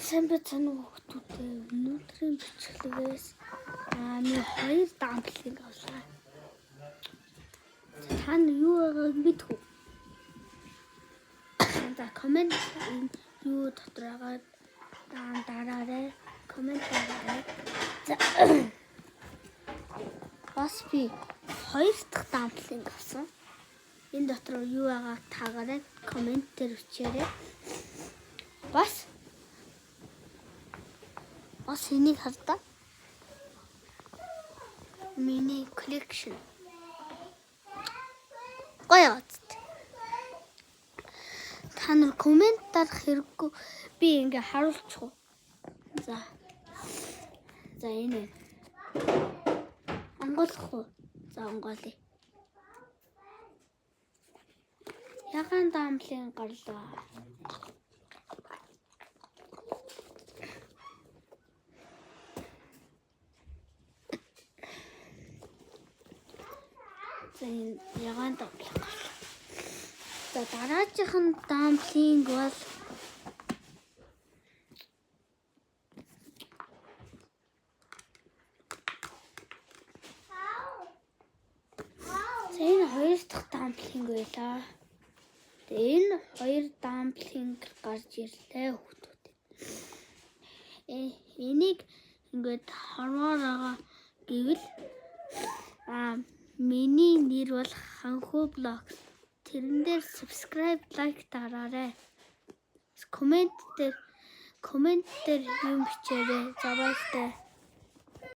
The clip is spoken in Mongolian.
Сайн байна уу хүүхдүүдээ. Өнөөдрийн бичлэгээс нэг хоёр дамплинг авлаа. Та юу байгааг мэдгүй. За комент юу дотор байгаа дараарай. Комент дараарай. За бас би хоёр дахь дамплинг авсан. Энэ дотор юу байгааг таагаарай. Комент дээр бичээрэй. Бас энийг хардаа. Миний collection. Гоё үст. Та нар комент дарах хэрэггүй. Би ингээ харуулчих уу. За энэ. Онгойлох уу? За онгойлъё. Ягаан дамплинг гарлаа. За энэ ягаан дамплинг гарлаа. За дараагийн дамплинг бол энэ хоёр дахь дамплинг байлаа. Тэгээ энэ хоёр дамплинг гарч ирлээ хүүхдүүд. Энийг ингээд хормоор байгаа гэвэл миний нэр бол Ханху блог. Тэрэн дээр subscribe, like дараарай. Комент дээр юм бичээрэй. За баяртай.